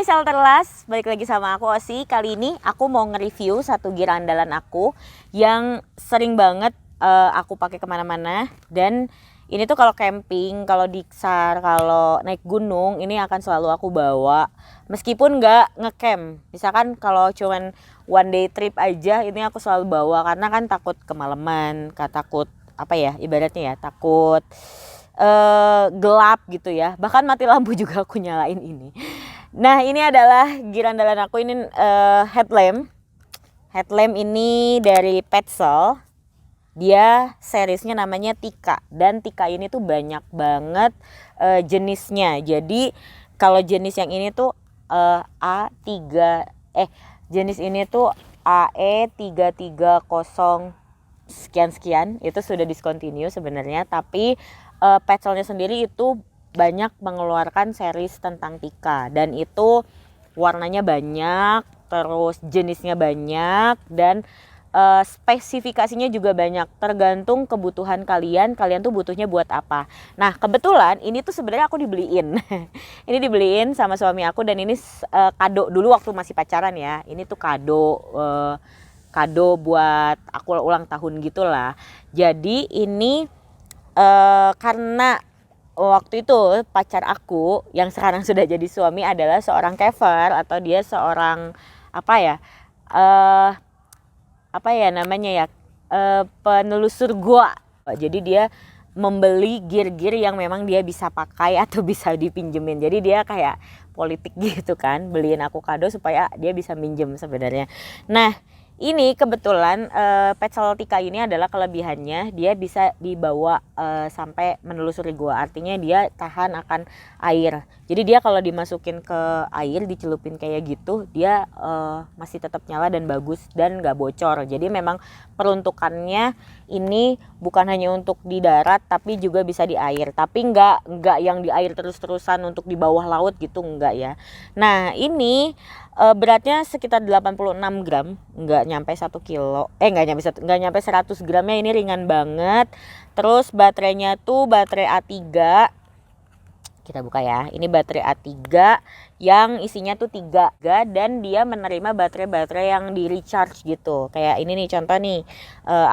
Hai Shelterless, balik lagi sama aku Osi. Kali ini aku mau nge-review satu gear andalan aku yang sering banget aku pakai kemana-mana. Dan ini tuh kalau camping, kalau diksar, kalau naik gunung, ini akan selalu aku bawa. Meskipun nggak ngecamp, misalkan kalau cuman one day trip aja, ini aku selalu bawa karena kan takut kemalaman, takut apa ya, ibaratnya ya takut gelap gitu ya. Bahkan mati lampu juga aku nyalain ini. Nah, ini adalah gear andalan aku. Ini headlamp. Headlamp ini dari Petzl. Dia seriesnya namanya Tika. Dan Tika ini tuh banyak banget jenisnya. Jadi kalau jenis yang ini tuh jenis ini tuh AE330 sekian itu sudah discontinue sebenarnya, tapi Petzlnya sendiri itu banyak mengeluarkan series tentang Tika, dan itu warnanya banyak, terus jenisnya banyak, dan spesifikasinya juga banyak, tergantung kebutuhan kalian tuh butuhnya buat apa. Nah, kebetulan ini tuh sebenarnya aku dibeliin. Ini dibeliin sama suami aku, dan ini kado dulu waktu masih pacaran ya. Ini tuh kado buat aku ulang tahun gitulah. Jadi ini karena waktu itu pacar aku yang sekarang sudah jadi suami adalah seorang caver, atau dia seorang penelusur gua. Jadi dia membeli gear-gear yang memang dia bisa pakai atau bisa dipinjemin. Jadi dia kayak politik gitu kan, beliin aku kado supaya dia bisa minjem sebenarnya. Nah, ini kebetulan Petzl Tika ini adalah kelebihannya, dia bisa dibawa sampai menelusuri gua. Artinya dia tahan akan air. Jadi dia kalau dimasukin ke air, dicelupin kayak gitu, dia masih tetap nyala dan bagus dan gak bocor. Jadi memang peruntukannya ini bukan hanya untuk di darat, tapi juga bisa di air. Tapi nggak yang di air terus-terusan untuk di bawah laut gitu, enggak ya. Nah, ini beratnya sekitar 86 gram, nggak nyampe 1 kilo, nggak nyampe 100 gramnya. Ini ringan banget. Terus baterainya tuh baterai A3, kita buka ya. Ini baterai A3 yang isinya tuh 3, dan dia menerima baterai yang di recharge gitu. Kayak ini nih contoh nih,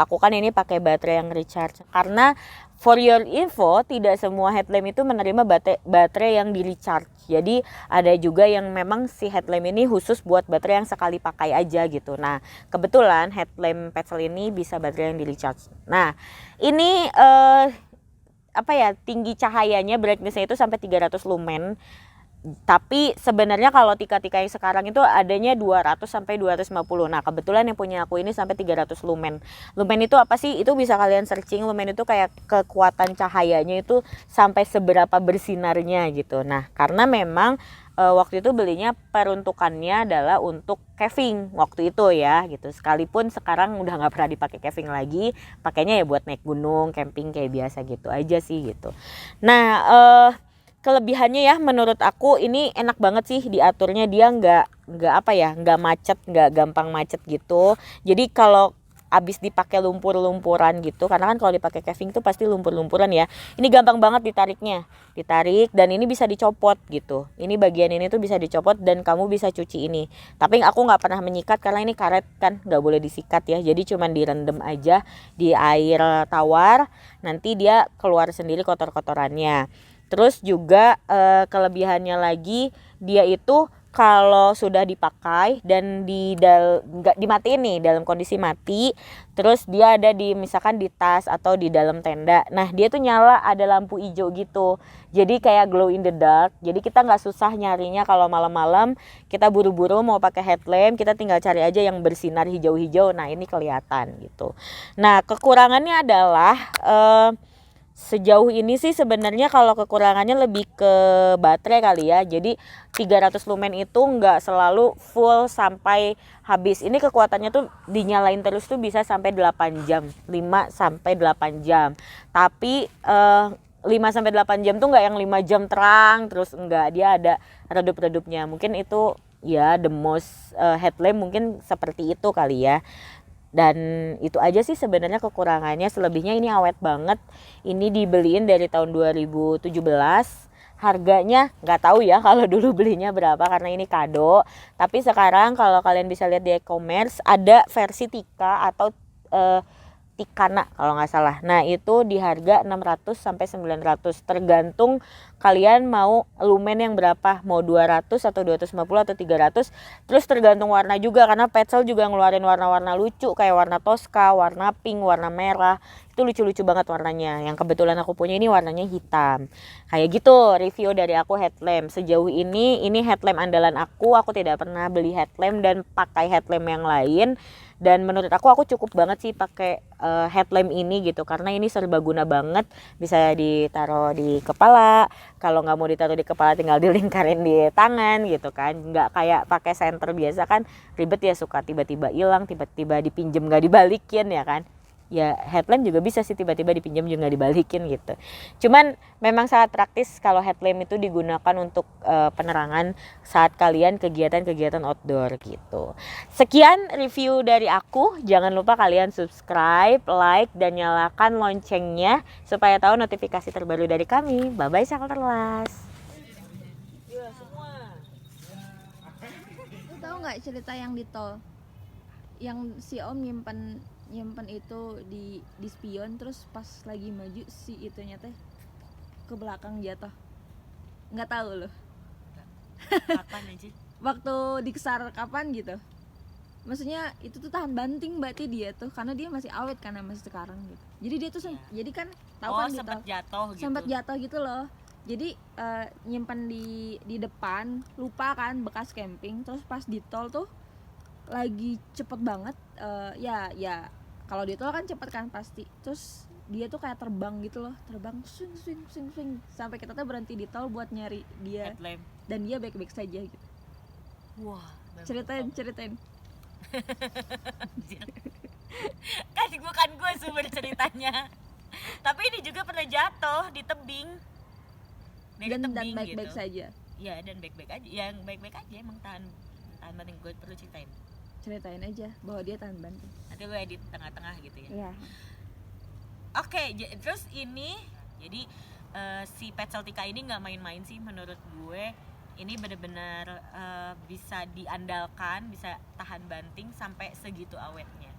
aku kan ini pakai baterai yang recharge karena for your info, tidak semua headlamp itu menerima baterai yang di recharge. Jadi ada juga yang memang si headlamp ini khusus buat baterai yang sekali pakai aja gitu. Nah, kebetulan headlamp Petzl ini bisa baterai yang di recharge. Nah, ini tinggi cahayanya, brightness-nya itu sampai 300 lumen. Tapi sebenarnya kalau Tika-Tika yang sekarang itu adanya 200 sampai 250. Nah, kebetulan yang punya aku ini sampai 300 lumen. Lumen itu apa sih? Itu bisa kalian searching. Lumen itu kayak kekuatan cahayanya itu sampai seberapa bersinarnya gitu. Nah, karena memang waktu itu belinya peruntukannya adalah untuk caving waktu itu ya gitu. Sekalipun sekarang udah nggak pernah dipakai caving lagi, pakainya ya buat naik gunung, camping kayak biasa gitu aja sih gitu. Nah, kelebihannya ya menurut aku ini enak banget sih diaturnya. Dia nggak macet, nggak gampang macet gitu. Jadi kalau abis dipakai lumpur-lumpuran gitu, karena kan kalau dipakai caving tuh pasti lumpur-lumpuran ya, ini gampang banget ditarik, dan ini bisa dicopot gitu. Ini bagian ini tuh bisa dicopot dan kamu bisa cuci ini. Tapi aku nggak pernah menyikat karena ini karet kan, nggak boleh disikat ya. Jadi cuman direndam aja di air tawar, nanti dia keluar sendiri kotor-kotorannya. Terus juga kelebihannya lagi, dia itu kalau sudah dipakai dan nggak dimatiin nih, dalam kondisi mati, terus dia ada misalkan di tas atau di dalam tenda. Nah, dia tuh nyala, ada lampu hijau gitu. Jadi kayak glow in the dark. Jadi kita nggak susah nyarinya kalau malam-malam kita buru-buru mau pakai headlamp, kita tinggal cari aja yang bersinar hijau-hijau. Nah, ini kelihatan gitu. Nah, kekurangannya adalah sejauh ini sih sebenarnya kalau kekurangannya lebih ke baterai kali ya. Jadi 300 lumen itu nggak selalu full sampai habis. Ini kekuatannya tuh dinyalain terus tuh bisa sampai 8 jam, 5 sampai 8 jam. Tapi 5 sampai 8 jam tuh nggak yang 5 jam terang terus, enggak, dia ada redup-redupnya. Mungkin itu ya the most headlamp mungkin seperti itu kali ya. Dan itu aja sih sebenarnya kekurangannya. Selebihnya ini awet banget. Ini dibeliin dari tahun 2017. harganya nggak tahu ya kalau dulu belinya berapa karena ini kado. Tapi sekarang kalau kalian bisa lihat di e-commerce ada versi Tika atau Tikana kalau nggak salah. Nah itu di harga 600 sampai 900 tergantung kalian mau lumen yang berapa, mau 200 atau 250 atau 300. Terus tergantung warna juga karena Petzl juga ngeluarin warna-warna lucu kayak warna Tosca, warna pink, warna merah. Itu lucu-lucu banget warnanya. Yang kebetulan aku punya ini warnanya hitam. Kayak gitu review dari aku headlamp. Sejauh ini headlamp andalan aku. Aku tidak pernah beli headlamp dan pakai headlamp yang lain. Dan menurut aku cukup banget sih pakai headlamp ini gitu karena ini serbaguna banget, bisa ditaruh di kepala, kalau nggak mau ditaruh di kepala tinggal dilingkarin di tangan gitu kan, nggak kayak pakai senter biasa kan ribet ya, suka tiba-tiba hilang, tiba-tiba dipinjem nggak dibalikin ya kan. Ya headlamp juga bisa sih tiba-tiba dipinjam juga nggak dibalikin gitu. Cuman memang sangat praktis kalau headlamp itu digunakan untuk penerangan saat kalian kegiatan-kegiatan outdoor gitu. Sekian review dari aku. Jangan lupa kalian subscribe, like, dan nyalakan loncengnya supaya tahu notifikasi terbaru dari kami. Bye bye Sakerlas. Lu tahu nggak cerita yang di tol? Yang si Om nyimpen itu di spion, terus pas lagi maju si itunya teh ke belakang jatuh. Nggak tahu loh. Kapan aja? Waktu diksar kapan gitu. Maksudnya itu tuh tahan banting berarti dia tuh karena dia masih awet karena masih sekarang gitu. Jadi dia tuh jadi kan tahu kan sempat jatuh gitu. Sempat jatuh gitu loh. Jadi nyimpan di depan, lupa kan bekas camping, terus pas di tol tuh lagi cepet banget, ya kalau di tol kan cepet kan pasti, terus dia tuh kayak terbang gitu loh, terbang swing sampai kita tuh berhenti di tol buat nyari dia headlamp. Dan dia baik-baik saja gitu. Wah, Ceritain kan bukan gue sumber ceritanya. Tapi ini juga pernah jatuh di tebing. Dan baik-baik gitu. Saja. Ya dan baik-baik aja, yang baik-baik aja emang tahan banting. Gue perlu ceritain Aja bahwa dia tahan banting. nanti lu edit tengah-tengah gitu ya. Iya. Oke, terus ini jadi si Petzl Tika ini nggak main-main sih menurut gue. Ini benar-benar bisa diandalkan, bisa tahan banting sampai segitu awetnya.